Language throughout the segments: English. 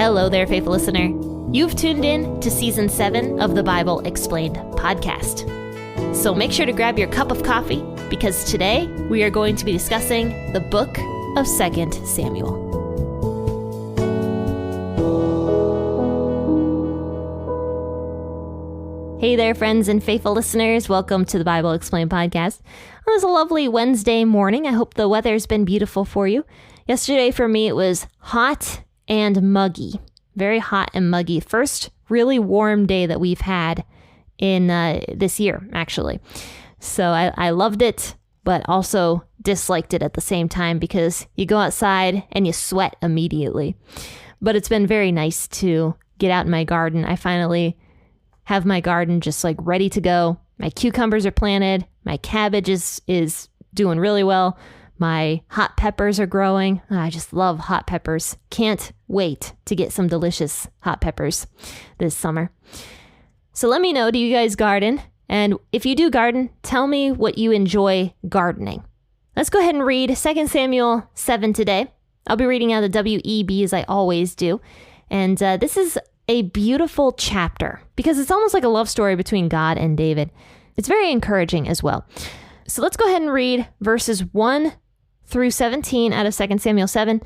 Hello there, faithful listener. You've tuned in to Season 7 of the Bible Explained podcast. So make sure to grab your cup of coffee because today we are going to be discussing the book of 2 Samuel. Hey there, friends and faithful listeners. Welcome to the Bible Explained podcast. It was a lovely Wednesday morning. I hope the weather's been beautiful for you. Yesterday for me, it was hot and muggy. Very hot and muggy. First really warm day that we've had in this year, actually. So I loved it, but also disliked it at the same time because you go outside and you sweat immediately. But it's been very nice to get out in my garden. I finally have my garden just like ready to go. My cucumbers are planted. My cabbage is doing really well. My hot peppers are growing. I just love hot peppers. Can't wait to get some delicious hot peppers this summer. So let me know, do you guys garden? And if you do garden, tell me what you enjoy gardening. Let's go ahead and read 2 Samuel 7 today. I'll be reading out of the WEB as I always do. And this is a beautiful chapter because it's almost like a love story between God and David. It's very encouraging as well. So let's go ahead and read verses 1 through 17 out of 2 Samuel 7.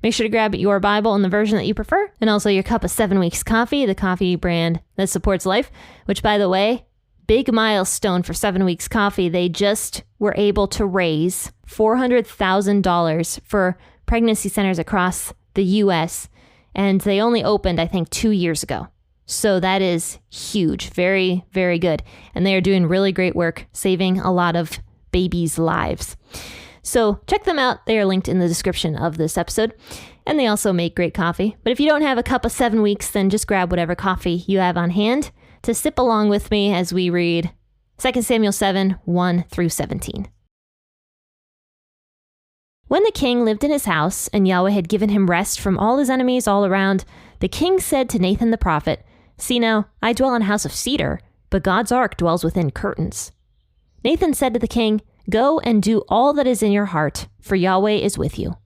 Make sure to grab your Bible in the version that you prefer, and also your cup of 7 Weeks coffee, the coffee brand that supports life, which, by the way, big milestone for 7 Weeks coffee. They just were able to raise $400,000 for pregnancy centers across the U.S., and they only opened, I think, 2 years ago. So that is huge. Very, very good. And they are doing really great work, saving a lot of babies' lives. So check them out. They are linked in the description of this episode. And they also make great coffee. But if you don't have a cup of 7 Weeks, then just grab whatever coffee you have on hand to sip along with me as we read 2 Samuel 7, 1 through 17. When the king lived in his house, and Yahweh had given him rest from all his enemies all around, the king said to Nathan the prophet, "See now, I dwell in a house of cedar, but God's ark dwells within curtains." Nathan said to the king, "Go and do all that is in your heart, for Yahweh is with you."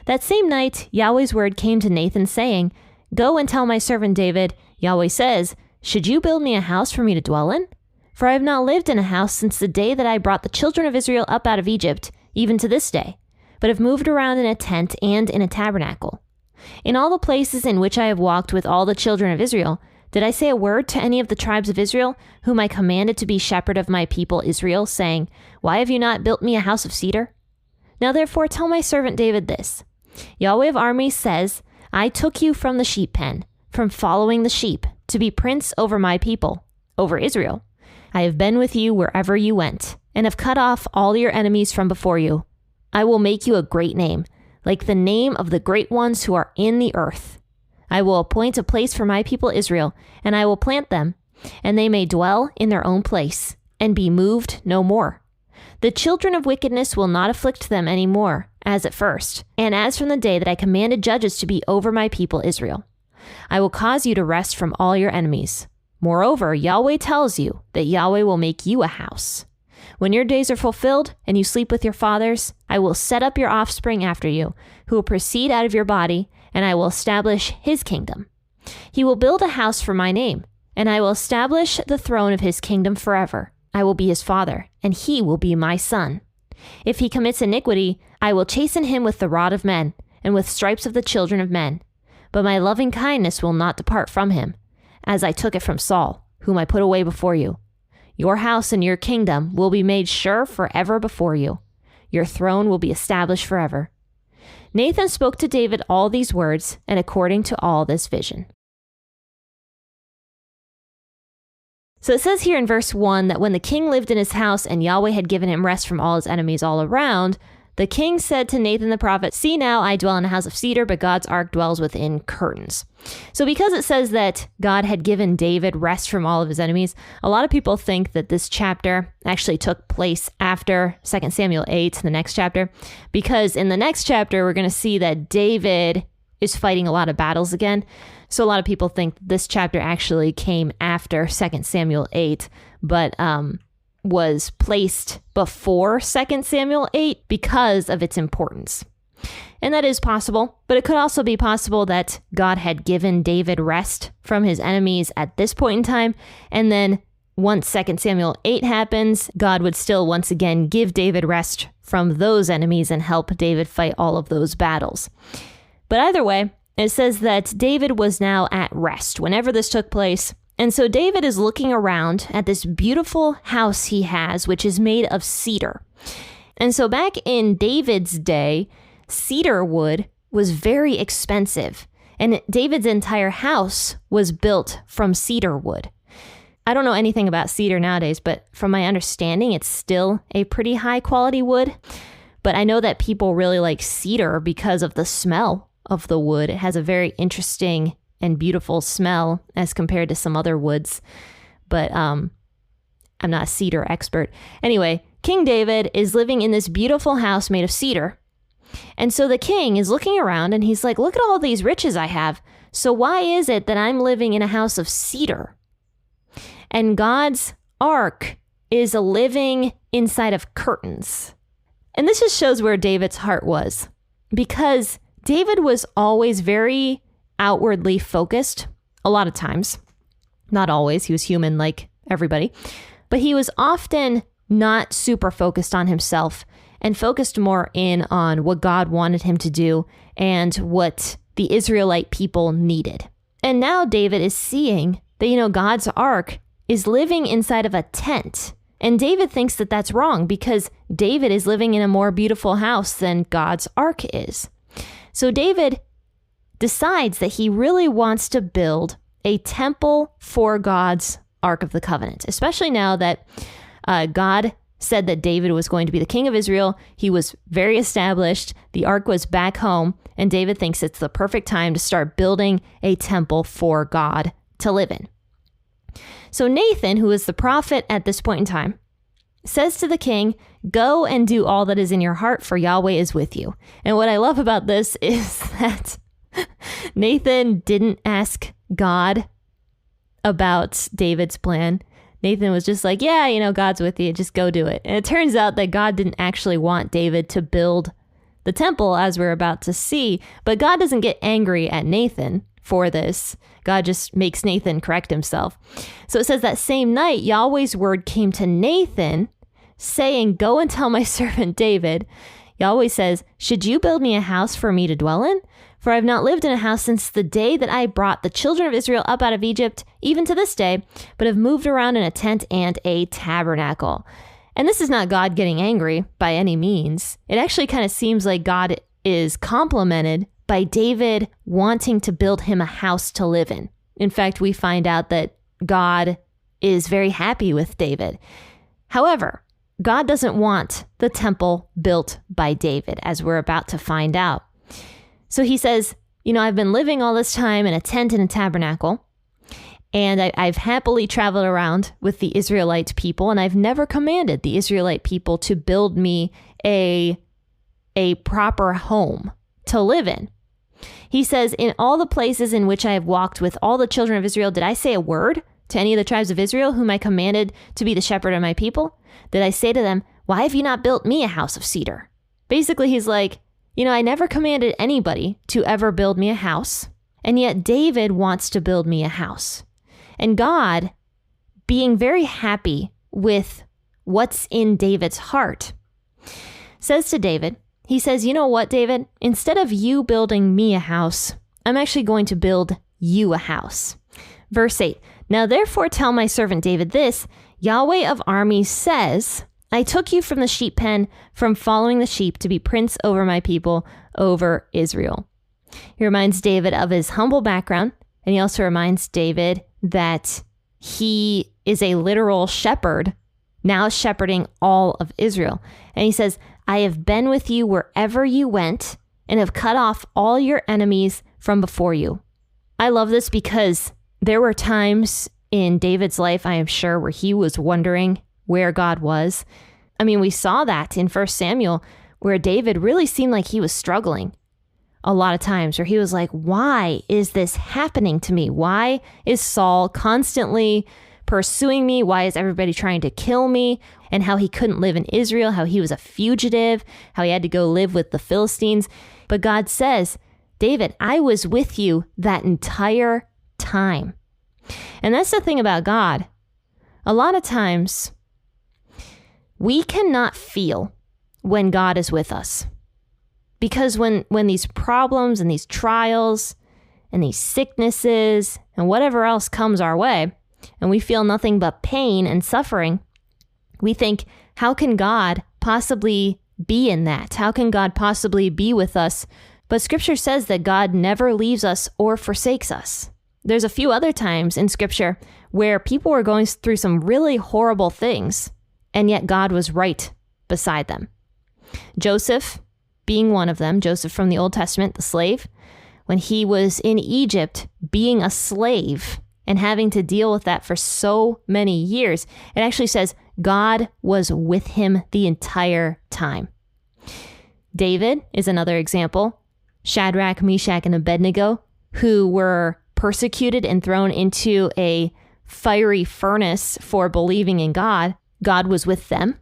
That same night, Yahweh's word came to Nathan, saying, "Go and tell my servant David, Yahweh says, should you build me a house for me to dwell in? For I have not lived in a house since the day that I brought the children of Israel up out of Egypt, even to this day, but have moved around in a tent and in a tabernacle. In all the places in which I have walked with all the children of Israel, did I say a word to any of the tribes of Israel, whom I commanded to be shepherd of my people Israel, saying, why have you not built me a house of cedar? Now therefore tell my servant David this, Yahweh of armies says, I took you from the sheep pen, from following the sheep, to be prince over my people, over Israel. I have been with you wherever you went, and have cut off all your enemies from before you. I will make you a great name, like the name of the great ones who are in the earth. I will appoint a place for my people Israel, and I will plant them, and they may dwell in their own place, and be moved no more. The children of wickedness will not afflict them any more, as at first, and as from the day that I commanded judges to be over my people Israel. I will cause you to rest from all your enemies. Moreover, Yahweh tells you that Yahweh will make you a house. When your days are fulfilled and you sleep with your fathers, I will set up your offspring after you, who will proceed out of your body, and I will establish his kingdom. He will build a house for my name, and I will establish the throne of his kingdom forever. I will be his father, and he will be my son. If he commits iniquity, I will chasten him with the rod of men, and with stripes of the children of men. But my loving kindness will not depart from him, as I took it from Saul, whom I put away before you. Your house and your kingdom will be made sure forever before you. Your throne will be established forever. Nathan spoke to David all these words, and according to all this vision. So it says here in verse 1 that when the king lived in his house and Yahweh had given him rest from all his enemies all around, the king said to Nathan the prophet, "See now, I dwell in a house of cedar, but God's ark dwells within curtains." So because it says that God had given David rest from all of his enemies, a lot of people think that this chapter actually took place after 2 Samuel 8, the next chapter, because in the next chapter, we're going to see that David is fighting a lot of battles again. So a lot of people think this chapter actually came after 2 Samuel 8, but was placed before 2 Samuel 8 because of its importance. And that is possible, but it could also be possible that God had given David rest from his enemies at this point in time, and then once 2 Samuel 8 happens, God would still once again give David rest from those enemies and help David fight all of those battles. But either way, it says that David was now at rest whenever this took place. And so David is looking around at this beautiful house he has, which is made of cedar. And so back in David's day, cedar wood was very expensive, and David's entire house was built from cedar wood. I don't know anything about cedar nowadays, but from my understanding, it's still a pretty high quality wood. But I know that people really like cedar because of the smell of the wood. It has a very interesting and beautiful smell as compared to some other woods. But I'm not a cedar expert. Anyway, King David is living in this beautiful house made of cedar. And so the king is looking around and he's like, look at all these riches I have. So why is it that I'm living in a house of cedar? And God's ark is living inside of curtains. And this just shows where David's heart was, because David was always very outwardly focused a lot of times. Not always. He was human like everybody. But he was often not super focused on himself and focused more in on what God wanted him to do and what the Israelite people needed. And now David is seeing that, God's ark is living inside of a tent. And David thinks that that's wrong because David is living in a more beautiful house than God's ark is. So David decides that he really wants to build a temple for God's Ark of the Covenant, especially now that God said that David was going to be the king of Israel. He was very established. The ark was back home, and David thinks it's the perfect time to start building a temple for God to live in. So Nathan, who is the prophet at this point in time, says to the king, go and do all that is in your heart, for Yahweh is with you. And what I love about this is that Nathan didn't ask God about David's plan. Nathan was just like, yeah, God's with you, just go do it. And it turns out that God didn't actually want David to build the temple, as we're about to see. But God doesn't get angry at Nathan for this. God just makes Nathan correct himself. So it says that same night, Yahweh's word came to Nathan saying, go and tell my servant David. Yahweh says, should you build me a house for me to dwell in? For I have not lived in a house since the day that I brought the children of Israel up out of Egypt, even to this day, but have moved around in a tent and a tabernacle. And this is not God getting angry by any means. It actually kind of seems like God is complimented by David wanting to build him a house to live in. In fact, we find out that God is very happy with David. However, God doesn't want the temple built by David, as we're about to find out. So he says, I've been living all this time in a tent and a tabernacle, and I've happily traveled around with the Israelite people, and I've never commanded the Israelite people to build me a proper home to live in. He says, in all the places in which I have walked with all the children of Israel, did I say a word to any of the tribes of Israel whom I commanded to be the shepherd of my people? Did I say to them, why have you not built me a house of cedar? Basically, he's like, I never commanded anybody to ever build me a house, and yet David wants to build me a house. And God, being very happy with what's in David's heart, says to David, he says, you know what, David? Instead of you building me a house, I'm actually going to build you a house. Verse 8, now therefore tell my servant David this, Yahweh of armies says, I took you from the sheep pen, from following the sheep, to be prince over my people, over Israel. He reminds David of his humble background, and he also reminds David that he is a literal shepherd, now shepherding all of Israel. And he says, I have been with you wherever you went, and have cut off all your enemies from before you. I love this because there were times in David's life, I am sure, where he was wondering where God was. I mean, we saw that in 1 Samuel, where David really seemed like he was struggling a lot of times, where he was like, why is this happening to me? Why is Saul constantly pursuing me? Why is everybody trying to kill me? And how he couldn't live in Israel, how he was a fugitive, how he had to go live with the Philistines. But God says, David, I was with you that entire time. And that's the thing about God. A lot of times, we cannot feel when God is with us. Because when these problems and these trials and these sicknesses and whatever else comes our way, and we feel nothing but pain and suffering, we think, how can God possibly be in that? How can God possibly be with us? But Scripture says that God never leaves us or forsakes us. There's a few other times in Scripture where people were going through some really horrible things, and yet God was right beside them. Joseph being one of them, Joseph from the Old Testament, the slave, when he was in Egypt being a slave and having to deal with that for so many years, it actually says God was with him the entire time. David is another example. Shadrach, Meshach, and Abednego, who were persecuted and thrown into a fiery furnace for believing in God, God was with them.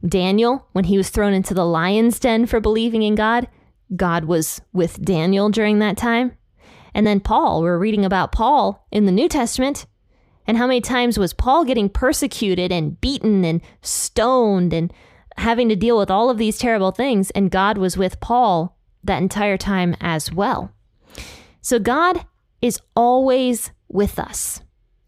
Daniel, when he was thrown into the lion's den for believing in God, God was with Daniel during that time. And then Paul, we're reading about Paul in the New Testament. And how many times was Paul getting persecuted and beaten and stoned and having to deal with all of these terrible things, and God was with Paul that entire time as well. So God is always with us,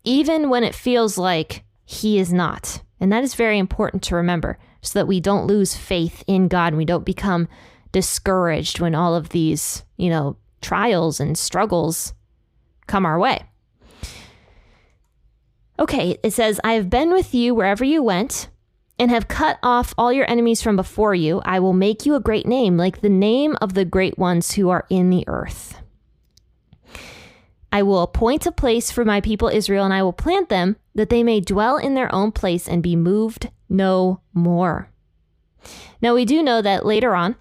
even when it feels like he is not. And that is very important to remember so that we don't lose faith in God and we don't become discouraged when all of these, trials and struggles come our way. Okay, it says, I have been with you wherever you went and have cut off all your enemies from before you. I will make you a great name, like the name of the great ones who are in the earth. I will appoint a place for my people Israel, and I will plant them that they may dwell in their own place and be moved no more. Now, we do know that later on,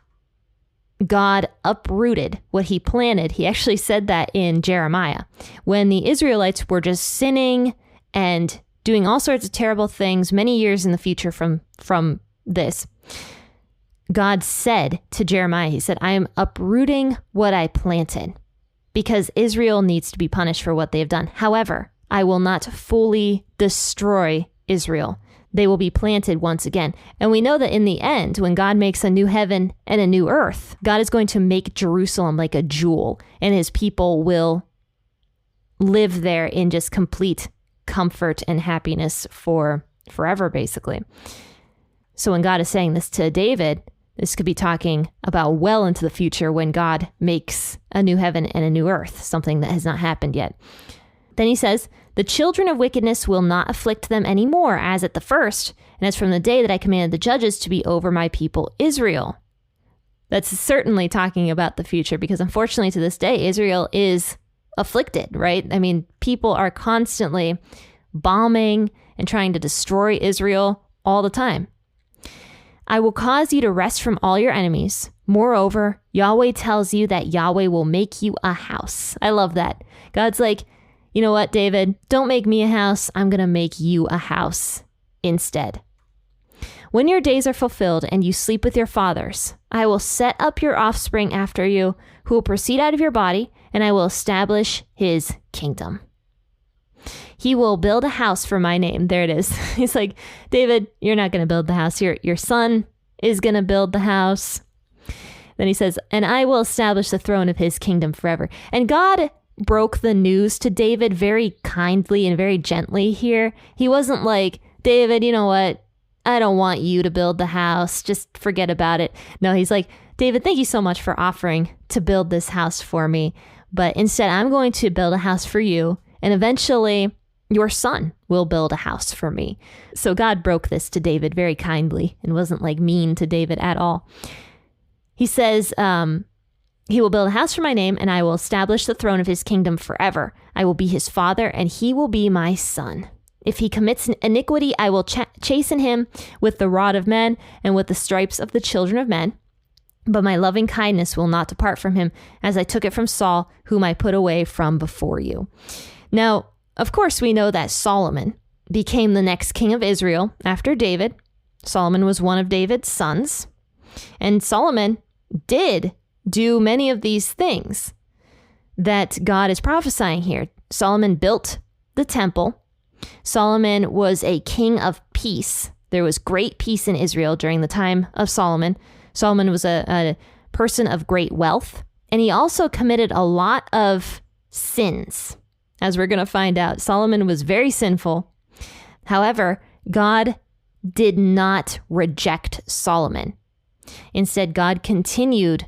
God uprooted what he planted. He actually said that in Jeremiah. When the Israelites were just sinning and doing all sorts of terrible things many years in the future from this, God said to Jeremiah, he said, I am uprooting what I planted because Israel needs to be punished for what they have done. However, I will not fully destroy Israel. They will be planted once again. And we know that in the end, when God makes a new heaven and a new earth, God is going to make Jerusalem like a jewel, and his people will live there in just complete comfort and happiness for forever, basically. So when God is saying this to David, this could be talking about well into the future when God makes a new heaven and a new earth, something that has not happened yet. Then he says, the children of wickedness will not afflict them anymore, as at the first, and as from the day that I commanded the judges to be over my people Israel. That's certainly talking about the future, because unfortunately to this day, Israel is afflicted, right? I mean, people are constantly bombing and trying to destroy Israel all the time. I will cause you to rest from all your enemies. Moreover, Yahweh tells you that Yahweh will make you a house. I love that. God's like, you know what, David? Don't make me a house. I'm going to make you a house instead. When your days are fulfilled and you sleep with your fathers, I will set up your offspring after you, who will proceed out of your body, and I will establish his kingdom. He will build a house for my name. There it is. He's like, David, you're not going to build the house. Your son is going to build the house. Then he says, and I will establish the throne of his kingdom forever. And God broke the news to David very kindly and very gently here. He wasn't like, David, you know what? I don't want you to build the house. Just forget about it. No, he's like, David, thank you so much for offering to build this house for me. But instead, I'm going to build a house for you. And eventually, your son will build a house for me. So God broke this to David very kindly and wasn't like mean to David at all. He says, he will build a house for my name, and I will establish the throne of his kingdom forever. I will be his father, and he will be my son. If he commits iniquity, I will chasten him with the rod of men and with the stripes of the children of men. But my loving kindness will not depart from him, as I took it from Saul, whom I put away from before you. Now, of course, we know that Solomon became the next king of Israel after David. Solomon was one of David's sons. And Solomon did do many of these things that God is prophesying here. Solomon built the temple. Solomon was a king of peace. There was great peace in Israel during the time of Solomon. Solomon was a person of great wealth. And he also committed a lot of sins. As we're going to find out, Solomon was very sinful. However, God did not reject Solomon. Instead, God continued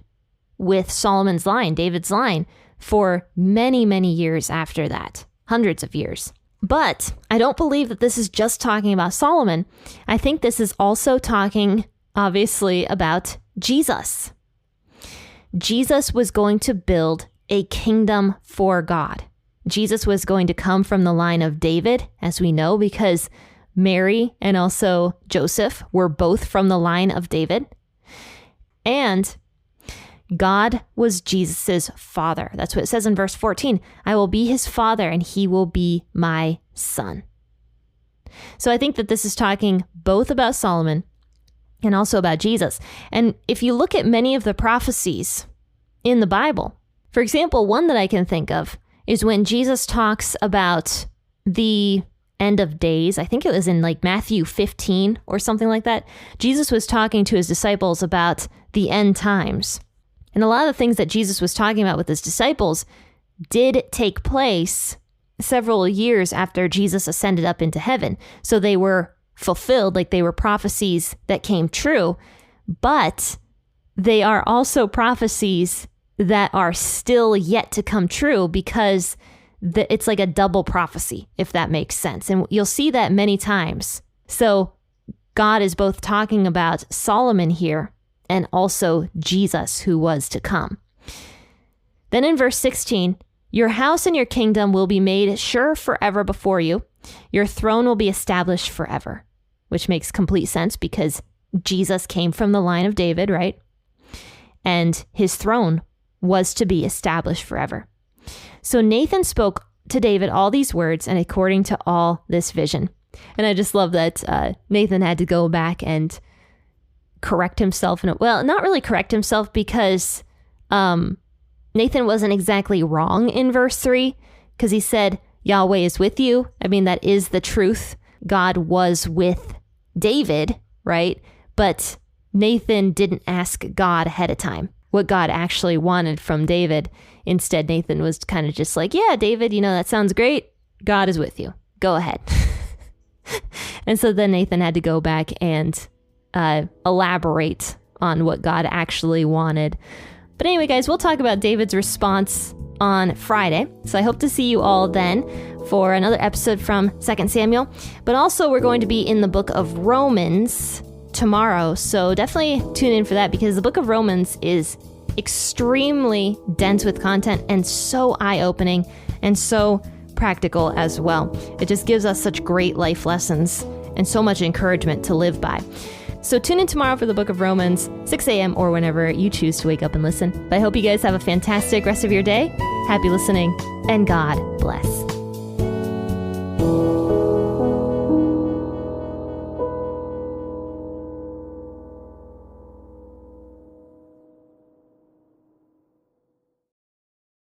with Solomon's line, David's line, for many, many years after that, hundreds of years. But I don't believe that this is just talking about Solomon. I think this is also talking, obviously, about Jesus. Jesus was going to build a kingdom for God. Jesus was going to come from the line of David, as we know, because Mary and also Joseph were both from the line of David. And God was Jesus's father. That's what it says in verse 14. I will be his father and he will be my son. So I think that this is talking both about Solomon and also about Jesus. And if you look at many of the prophecies in the Bible, for example, one that I can think of is when Jesus talks about the end of days. I think it was in like Matthew 15 or something like that. Jesus was talking to his disciples about the end times. And a lot of the things that Jesus was talking about with his disciples did take place several years after Jesus ascended up into heaven. So they were fulfilled, like they were prophecies that came true, but they are also prophecies that are still yet to come true because it's like a double prophecy, if that makes sense. And you'll see that many times. So God is both talking about Solomon here and also Jesus who was to come. Then in verse 16, your house and your kingdom will be made sure forever before you. Your throne will be established forever, which makes complete sense because Jesus came from the line of David, right? And his throne was to be established forever. So Nathan spoke to David all these words and according to all this vision. And I just love that Nathan had to go back and correct himself. Well, not really correct himself because Nathan wasn't exactly wrong in verse 3 because he said, Yahweh is with you. I mean, that is the truth. God was with David, right? But Nathan didn't ask God ahead of time what God actually wanted from David. Instead, Nathan was kind of just like, yeah, David, that sounds great. God is with you. Go ahead. And so then Nathan had to go back and elaborate on what God actually wanted. But anyway, guys, we'll talk about David's response on Friday. So I hope to see you all then for another episode from 2 Samuel. But also we're going to be in the book of Romans tomorrow. So definitely tune in for that because the book of Romans is extremely dense with content and so eye-opening and so practical as well. It just gives us such great life lessons and so much encouragement to live by. So tune in tomorrow for the book of Romans, 6 a.m. or whenever you choose to wake up and listen. But I hope you guys have a fantastic rest of your day. Happy listening and God bless.